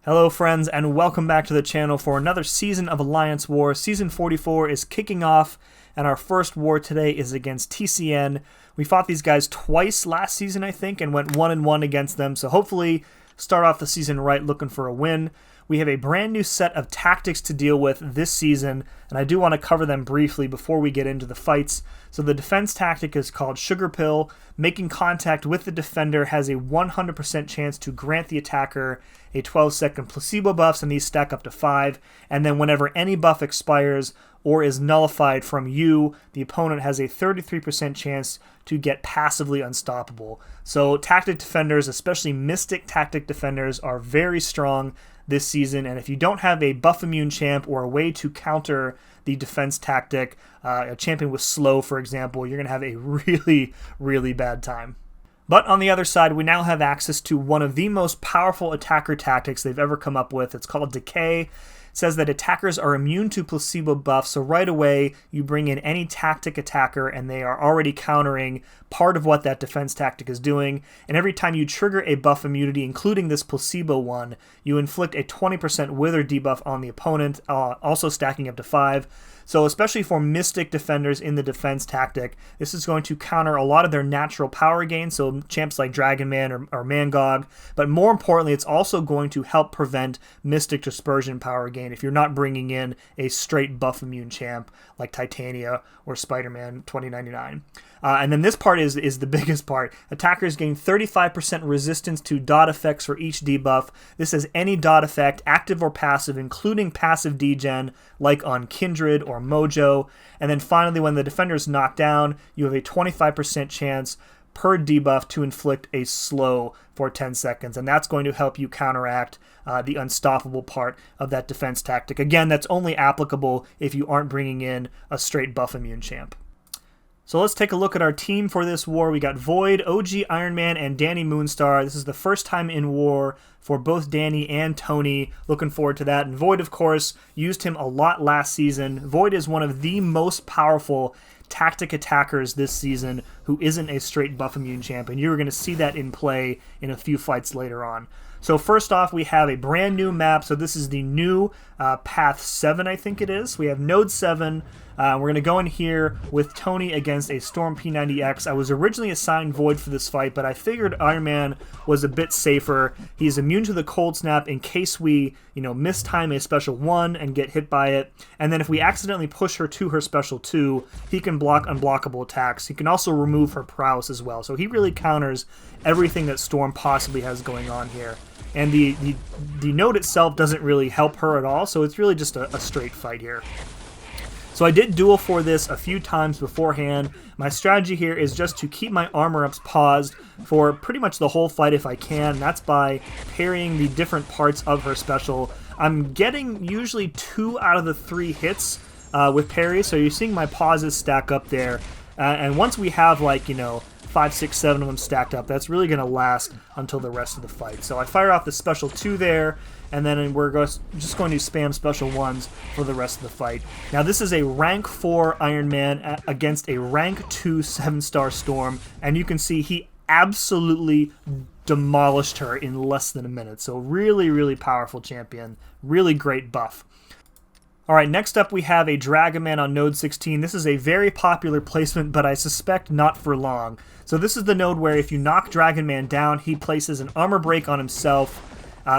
Hello friends, and welcome back to the channel for another season of Alliance War. Season 44 is kicking off, and our first war today is against TCN. We fought these guys twice last season, I think, and went 1-1 against them, so hopefully start off the season right looking for a win. We have a brand new set of tactics to deal with this season, and I do want to cover them briefly before we get into the fights. So the defense tactic is called Sugar Pill. Making contact with the defender has a 100% chance to grant the attacker a 12-second placebo buffs, and these stack up to 5. And then whenever any buff expires or is nullified from you, the opponent has a 33% chance to get passively unstoppable. So tactic defenders, especially Mystic tactic defenders, are very strong this season, and if you don't have a buff immune champ or a way to counter the defense tactic, a champion with slow, for example, you're going to have a really bad time. But on the other side, we now have access to one of the most powerful attacker tactics they've ever come up with. It's called Decay. It says that attackers are immune to placebo buffs, so right away you bring in any tactic attacker and they are already countering part of what that defense tactic is doing, and every time you trigger a buff immunity, including this placebo one, you inflict a 20% wither debuff on the opponent, also stacking up to 5. So especially for Mystic defenders in the defense tactic, this is going to counter a lot of their natural power gains, so champs like Dragon Man or Mangog, but more importantly, it's also going to help prevent Mystic dispersion power gain if you're not bringing in a straight buff immune champ like Titania or Spider-Man 2099. And then this part is the biggest part. Attackers gain 35% resistance to dot effects for each debuff. This is any dot effect, active or passive, including passive degen, like on Kindred or Mojo. And then finally, when the defender is knocked down, you have a 25% chance per debuff to inflict a slow for 10 seconds, and that's going to help you counteract the unstoppable part of that defense tactic. Again, that's only applicable if you aren't bringing in a straight buff immune champ. So let's take a look at our team for this war. We got Void, OG Iron Man, and Dani Moonstar. This is the first time in war for both Dani and Tony. Looking forward to that. And Void, of course, used him a lot last season. Void is one of the most powerful tactic attackers this season who isn't a straight buff immune champ, and you're going to see that in play in a few fights later on. So first off, we have a brand new map. So this is the new Path 7, I think it is. We have Node 7. We're going to go in here with Tony against a Storm P90X. I was originally assigned Void for this fight, but I figured Iron Man was a bit safer. He's immune to the Cold Snap in case we, mistime a special 1 and get hit by it. And then if we accidentally push her to her special 2, he can block unblockable attacks. He can also remove her prowess as well. So he really counters everything that Storm possibly has going on here. And the node itself doesn't really help her at all, so it's really just a straight fight here. So I did duel for this a few times beforehand. My strategy here is just to keep my armor ups paused for pretty much the whole fight if I can. That's by parrying the different parts of her special. I'm getting usually 2 out of the 3 hits with parries, so you're seeing my pauses stack up there. And once we have 5, 6, 7 of them stacked up, that's really going to last until the rest of the fight. So I fire off the special 2 there, and then we're just going to spam special 1s for the rest of the fight. Now this is a rank 4 Iron Man against a rank 2 7-star Storm, and you can see he absolutely demolished her in less than a minute. So really powerful champion, really great buff. Alright, next up we have a Dragon Man on node 16. This is a very popular placement, but I suspect not for long. So this is the node where if you knock Dragon Man down, he places an armor break on himself,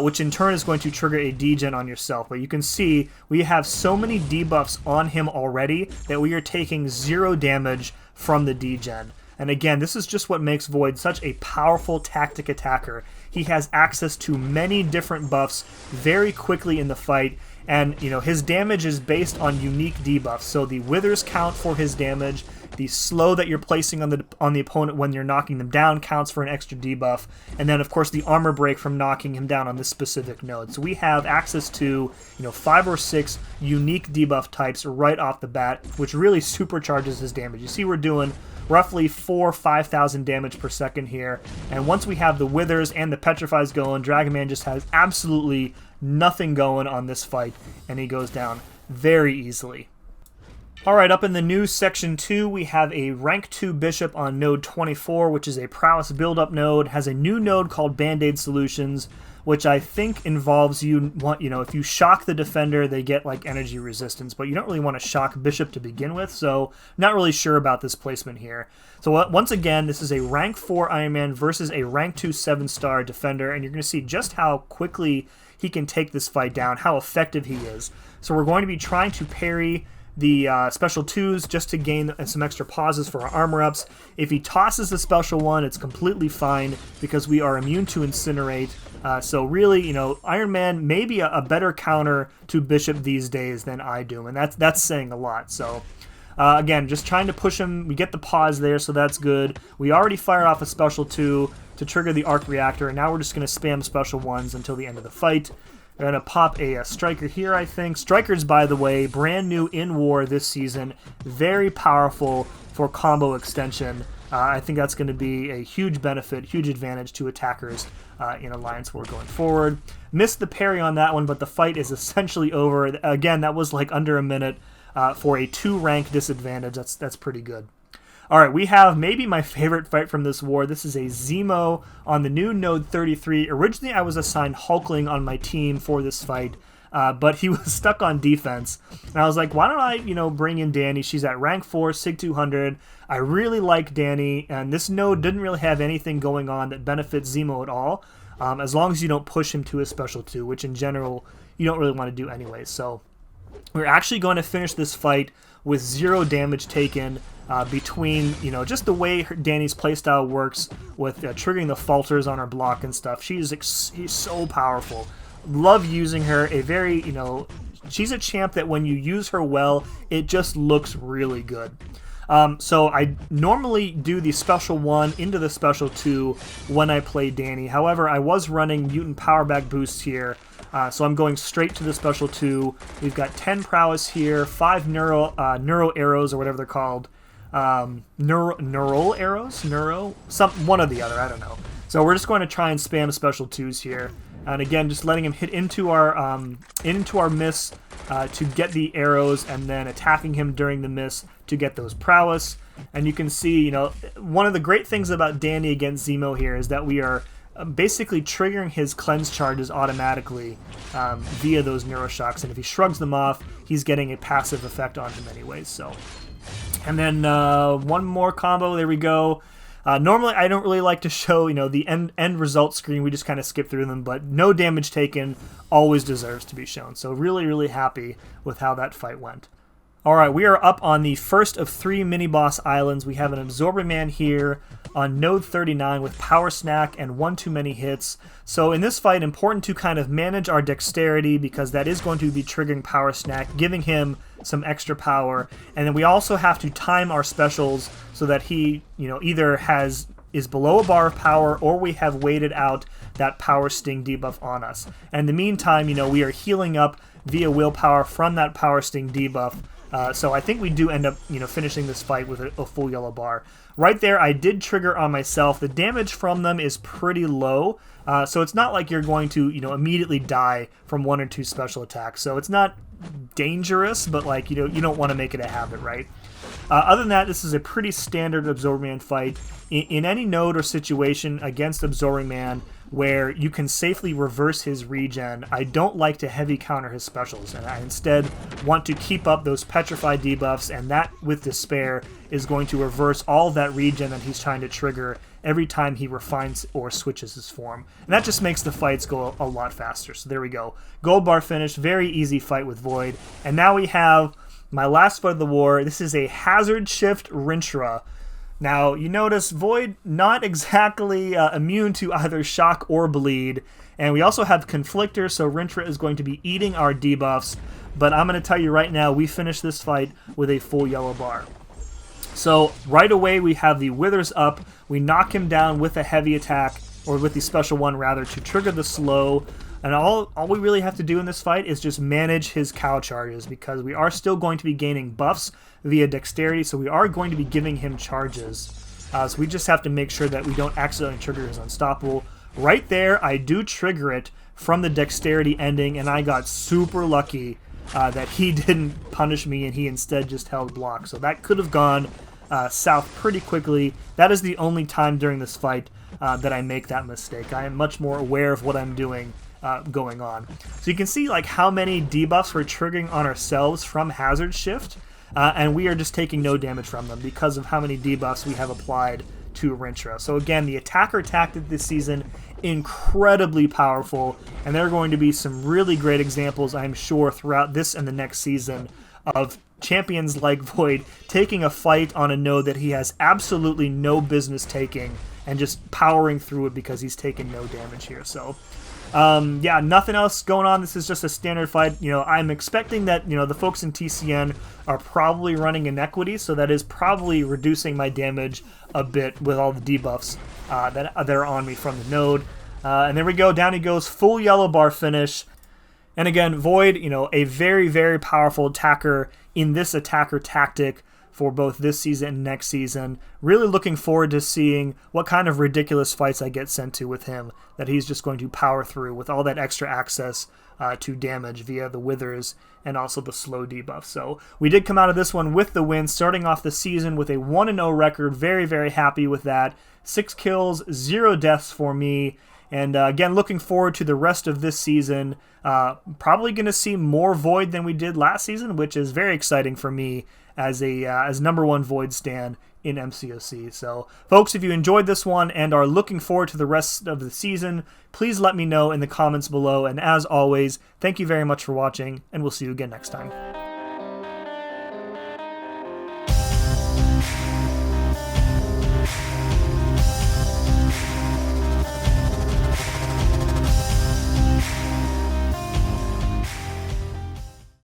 which in turn is going to trigger a degen on yourself. But you can see we have so many debuffs on him already that we are taking 0 damage from the degen. And again, this is just what makes Void such a powerful tactic attacker. He has access to many different buffs very quickly in the fight, and his damage is based on unique debuffs. So the withers count for his damage. The slow that you're placing on the opponent when you're knocking them down counts for an extra debuff. And then, of course, the armor break from knocking him down on this specific node. So we have access to 5 or 6 unique debuff types right off the bat, which really supercharges his damage. You see we're doing roughly 4,000-5,000 damage per second here. And once we have the withers and the petrifies going, Dragon Man just has absolutely nothing going on this fight, and he goes down very easily. Alright, up in the news section 2, we have a rank 2 bishop on node 24, which is a prowess build-up node, has a new node called Band-Aid Solutions, which I think involves if you shock the defender, they get like energy resistance, but you don't really want to shock bishop to begin with, so not really sure about this placement here. So once again, this is a rank 4 Iron Man versus a rank 2 7-star defender, and you're going to see just how quickly he can take this fight down, how effective he is. So we're going to be trying to parry the special 2s just to gain some extra pauses for our armor ups. If he tosses the special 1, it's completely fine because we are immune to incinerate. So really, Iron Man may be a better counter to Bishop these days than I do, and that's saying a lot. So again, just trying to push him. We get the pause there, so that's good. We already fired off a special 2 to trigger the arc reactor, and now we're just going to spam special 1s until the end of the fight. We're going to pop a striker here, I think. Strikers, by the way, brand new in War this season. Very powerful for combo extension. I think that's going to be a huge benefit, huge advantage to attackers in Alliance War going forward. Missed the parry on that one, but the fight is essentially over. Again, that was like under a minute for a 2-rank disadvantage. That's pretty good. All right, we have maybe my favorite fight from this war. This is a ZEMO on the new node 33. Originally, I was assigned Hulkling on my team for this fight, but he was stuck on defense. And I was like, why don't I, bring in Dani? She's at rank 4, Sig 200. I really like Dani, and this node didn't really have anything going on that benefits ZEMO at all, as long as you don't push him to a special 2, which in general, you don't really want to do anyway. So we're actually going to finish this fight with 0 damage taken between, just the way Dani's playstyle works with triggering the falters on her block and stuff. She's so powerful. Love using her. She's a champ that when you use her well, it just looks really good. So I normally do the special 1 into the special 2 when I play Dani. However, I was running mutant power back boosts here, so I'm going straight to the special 2. We've got 10 prowess here, 5 neuro arrows or whatever they're called. Neural arrows? One or the other, I don't know. So we're just going to try and spam special 2s here. And again, just letting him hit into our miss to get the arrows, and then attacking him during the miss to get those prowess. And you can see, one of the great things about Dani against ZEMO here is that we are basically triggering his cleanse charges automatically via those neuroshocks. And if he shrugs them off, he's getting a passive effect on him anyways. So, and then one more combo. There we go. Normally, I don't really like to show, the end result screen. We just kind of skip through them, but no damage taken always deserves to be shown. So really, really happy with how that fight went. All right, we are up on the first of 3 mini-boss islands. We have an Absorber Man here on node 39 with Power Snack and 1 too many hits. So in this fight, important to kind of manage our dexterity because that is going to be triggering Power Snack, giving him some extra power. And then we also have to time our specials so that he, either is below a bar of power or we have waited out that Power Sting debuff on us. And in the meantime, we are healing up via willpower from that Power Sting debuff. So I think we do end up, finishing this fight with a full yellow bar. Right there, I did trigger on myself. The damage from them is pretty low, so it's not like you're going to, immediately die from 1 or 2 special attacks. So it's not dangerous, but you don't want to make it a habit, right? Other than that, this is a pretty standard Absorbing Man fight. In any node or situation against Absorbing Man where you can safely reverse his regen, I don't like to heavy counter his specials, and I instead want to keep up those Petrify debuffs, and that, with Despair, is going to reverse all of that regen that he's trying to trigger every time he refines or switches his form. And that just makes the fights go a lot faster. So there we go. Gold bar finish, very easy fight with Void. And now we have my last fight of the war. This is a Hazard Shift RINTRAH. Now, you notice Void not exactly immune to either shock or bleed, and we also have Conflictor, so RINTRAH is going to be eating our debuffs, but I'm going to tell you right now, we finish this fight with a full yellow bar. So, right away we have the Withers up, we knock him down with a heavy attack, or with the special one rather, to trigger the slow, and all we really have to do in this fight is just manage his cow charges, because we are still going to be gaining buffs via dexterity, so we are going to be giving him charges. So we just have to make sure that we don't accidentally trigger his unstoppable. Right there, I do trigger it from the dexterity ending, and I got super lucky that he didn't punish me and he instead just held block. So that could have gone south pretty quickly. That is the only time during this fight that I make that mistake. I am much more aware of what I'm doing going on. So you can see like how many debuffs we're triggering on ourselves from Hazard Shift, and we are just taking no damage from them because of how many debuffs we have applied to RINTRAH. So again, the attacker tactic this season, incredibly powerful, and there are going to be some really great examples, I'm sure, throughout this and the next season of champions like Void taking a fight on a node that he has absolutely no business taking and just powering through it because he's taken no damage here. So yeah, nothing else going on. This is just a standard fight. You know, I'm expecting that, you know, the folks in TCN are probably running Inequity, so that is probably reducing my damage a bit with all the debuffs that are on me from the node. And there we go. Down he goes. Full yellow bar finish. And again, Void, you know, a very, very powerful attacker in this attacker tactic for both this season and next season. Really looking forward to seeing what kind of ridiculous fights I get sent to with him, that he's just going to power through with all that extra access to damage via the withers and also the slow debuff. So we did come out of this one with the win, starting off the season with a 1-0 record. Very, very happy with that. 6 kills, 0 deaths for me. And again, looking forward to the rest of this season. Probably going to see more Void than we did last season, which is very exciting for me as a #1 Void stan in MCOC. So, folks, if you enjoyed this one and are looking forward to the rest of the season, please let me know in the comments below. And as always, thank you very much for watching, and we'll see you again next time.